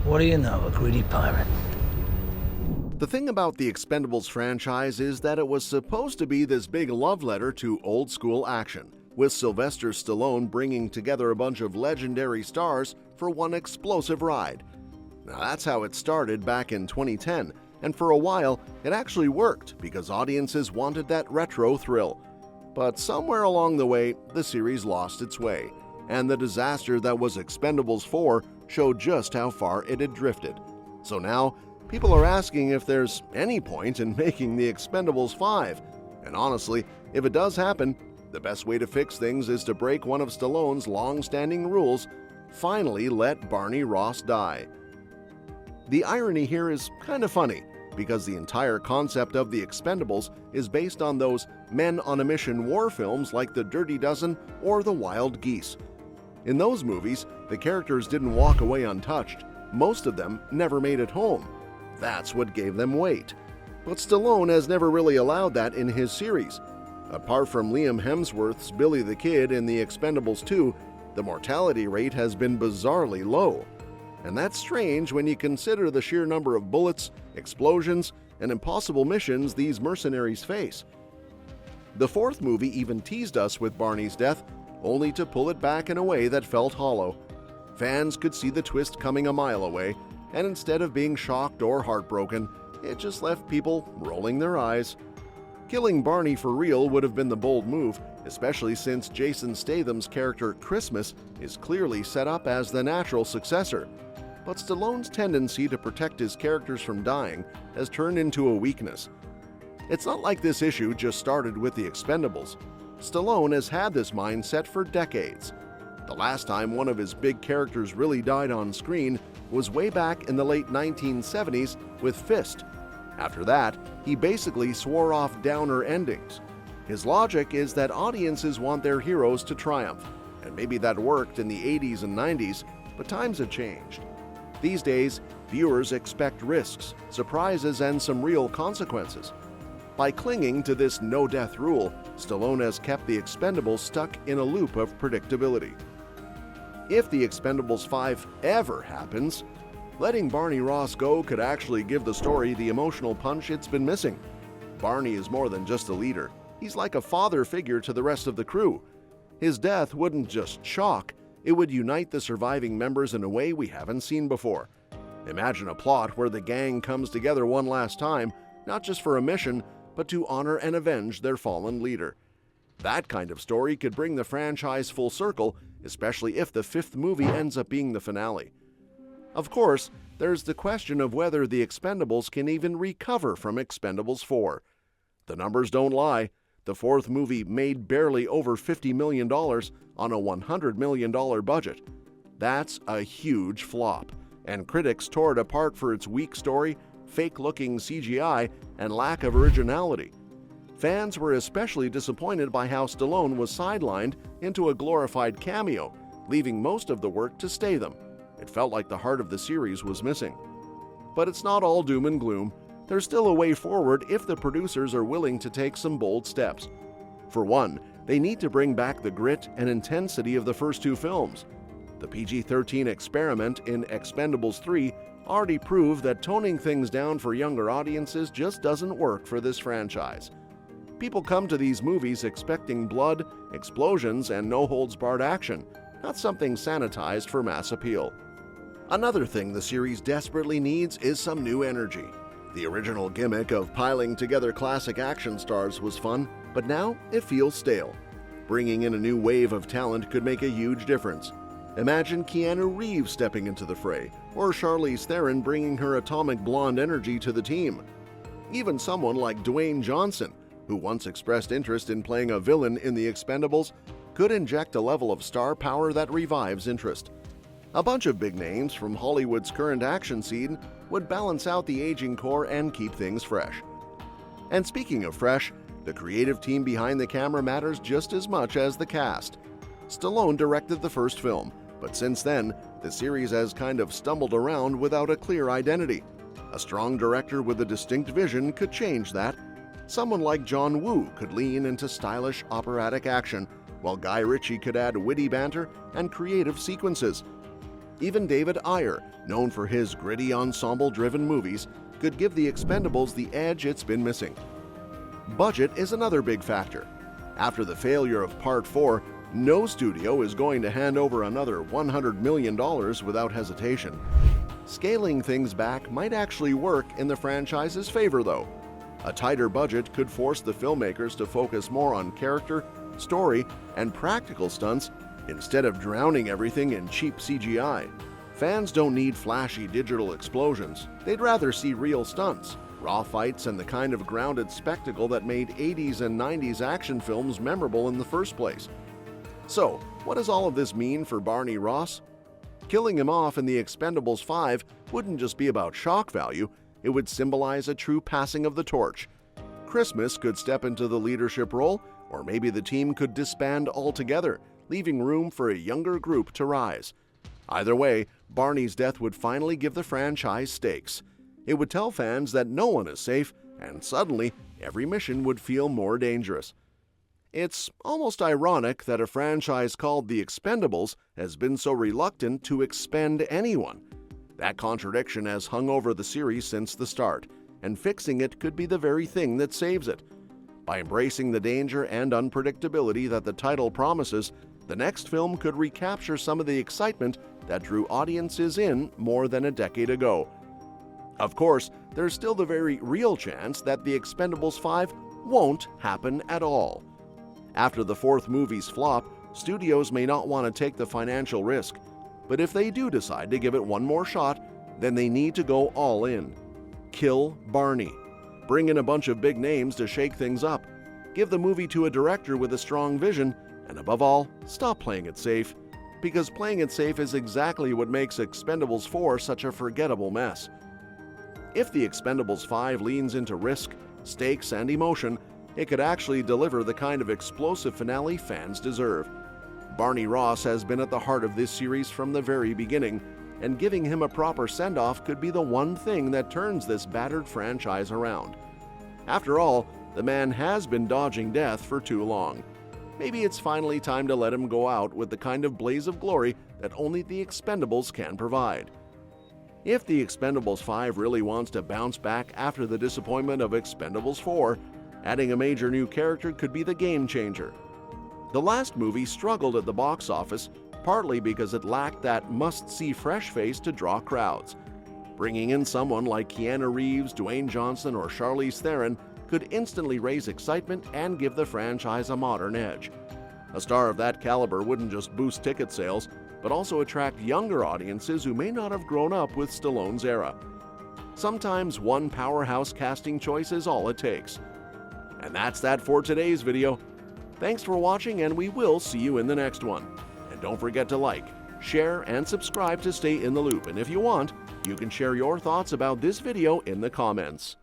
What do you know, a greedy pirate? The thing about the Expendables franchise is that it was supposed to be this big love letter to old-school action, with Sylvester Stallone bringing together a bunch of legendary stars for one explosive ride. Now that's how it started back in 2010, and for a while it actually worked because audiences wanted that retro thrill. But somewhere along the way, the series lost its way, and the disaster that was Expendables 4 showed just how far it had drifted. So now, people are asking if there's any point in making the Expendables 5. And honestly, if it does happen, the best way to fix things is to break one of Stallone's long-standing rules: finally let Barney Ross die. The irony here is kind of funny, because the entire concept of the Expendables is based on those men-on-a-mission war films like The Dirty Dozen or The Wild Geese. In those movies, the characters didn't walk away untouched. Most of them never made it home. That's what gave them weight. But Stallone has never really allowed that in his series. Apart from Liam Hemsworth's Billy the Kid in The Expendables 2, the mortality rate has been bizarrely low. And that's strange when you consider the sheer number of bullets, explosions, and impossible missions these mercenaries face. The fourth movie even teased us with Barney's death, only to pull it back in a way that felt hollow. Fans could see the twist coming a mile away, and instead of being shocked or heartbroken, it just left people rolling their eyes. Killing Barney for real would have been the bold move, especially since Jason Statham's character Christmas is clearly set up as the natural successor. But Stallone's tendency to protect his characters from dying has turned into a weakness. It's not like this issue just started with the Expendables. Stallone has had this mindset for decades. The last time one of his big characters really died on screen was way back in the late 1970s with Fist. After that, he basically swore off downer endings. His logic is that audiences want their heroes to triumph, and maybe that worked in the 80s and 90s, but times have changed. These days, viewers expect risks, surprises, and some real consequences. By clinging to this no-death rule, Stallone has kept the Expendables stuck in a loop of predictability. If the Expendables 5 ever happens, letting Barney Ross go could actually give the story the emotional punch it's been missing. Barney is more than just a leader. He's like a father figure to the rest of the crew. His death wouldn't just shock, it would unite the surviving members in a way we haven't seen before. Imagine a plot where the gang comes together one last time, not just for a mission, but to honor and avenge their fallen leader. That kind of story could bring the franchise full circle, especially if the fifth movie ends up being the finale. Of course, there's the question of whether the Expendables can even recover from Expendables 4. The numbers don't lie. The fourth movie made barely over $50 million on a $100 million budget. That's a huge flop, and critics tore it apart for its weak story, fake-looking CGI, and lack of originality. Fans were especially disappointed by how Stallone was sidelined into a glorified cameo, leaving most of the work to Statham. It felt like the heart of the series was missing. But it's not all doom and gloom. There's still a way forward if the producers are willing to take some bold steps. For one, they need to bring back the grit and intensity of the first two films. The PG-13 experiment in Expendables 3 already proved that toning things down for younger audiences just doesn't work for this franchise. People come to these movies expecting blood, explosions, and no-holds-barred action, not something sanitized for mass appeal. Another thing the series desperately needs is some new energy. The original gimmick of piling together classic action stars was fun, but now it feels stale. Bringing in a new wave of talent could make a huge difference. Imagine Keanu Reeves stepping into the fray, or Charlize Theron bringing her atomic blonde energy to the team. Even someone like Dwayne Johnson, who once expressed interest in playing a villain in The Expendables, could inject a level of star power that revives interest. A bunch of big names from Hollywood's current action scene would balance out the aging core and keep things fresh. And speaking of fresh, the creative team behind the camera matters just as much as the cast. Stallone directed the first film, but since then, the series has kind of stumbled around without a clear identity. A strong director with a distinct vision could change that. Someone like John Woo could lean into stylish operatic action, while Guy Ritchie could add witty banter and creative sequences. Even David Ayer, known for his gritty ensemble-driven movies, could give the Expendables the edge it's been missing. Budget is another big factor. After the failure of Part 4, no studio is going to hand over another $100 million without hesitation. Scaling things back might actually work in the franchise's favor, though. A tighter budget could force the filmmakers to focus more on character, story, and practical stunts instead of drowning everything in cheap CGI. Fans don't need flashy digital explosions. They'd rather see real stunts, raw fights, and the kind of grounded spectacle that made 80s and 90s action films memorable in the first place. So, what does all of this mean for Barney Ross? Killing him off in The Expendables 5 wouldn't just be about shock value, it would symbolize a true passing of the torch. Christmas could step into the leadership role, or maybe the team could disband altogether, leaving room for a younger group to rise. Either way, Barney's death would finally give the franchise stakes. It would tell fans that no one is safe, and suddenly, every mission would feel more dangerous. It's almost ironic that a franchise called The Expendables has been so reluctant to expend anyone. That contradiction has hung over the series since the start, and fixing it could be the very thing that saves it. By embracing the danger and unpredictability that the title promises, the next film could recapture some of the excitement that drew audiences in more than a decade ago. Of course, there's still the very real chance that The Expendables 5 won't happen at all. After the fourth movie's flop, studios may not want to take the financial risk, but if they do decide to give it one more shot, then they need to go all in. Kill Barney. Bring in a bunch of big names to shake things up. Give the movie to a director with a strong vision, and above all, stop playing it safe. Because playing it safe is exactly what makes Expendables 4 such a forgettable mess. If The Expendables 5 leans into risk, stakes, and emotion, it could actually deliver the kind of explosive finale fans deserve. Barney Ross has been at the heart of this series from the very beginning, and giving him a proper send-off could be the one thing that turns this battered franchise around. After all, the man has been dodging death for too long. Maybe it's finally time to let him go out with the kind of blaze of glory that only The Expendables can provide. If The Expendables 5 really wants to bounce back after the disappointment of Expendables 4, adding a major new character could be the game changer. The last movie struggled at the box office, partly because it lacked that must-see fresh face to draw crowds. Bringing in someone like Keanu Reeves, Dwayne Johnson, or Charlize Theron could instantly raise excitement and give the franchise a modern edge. A star of that caliber wouldn't just boost ticket sales, but also attract younger audiences who may not have grown up with Stallone's era. Sometimes one powerhouse casting choice is all it takes. And that's that for today's video. Thanks for watching, and we will see you in the next one. And don't forget to like, share, and subscribe to stay in the loop. And if you want, you can share your thoughts about this video in the comments.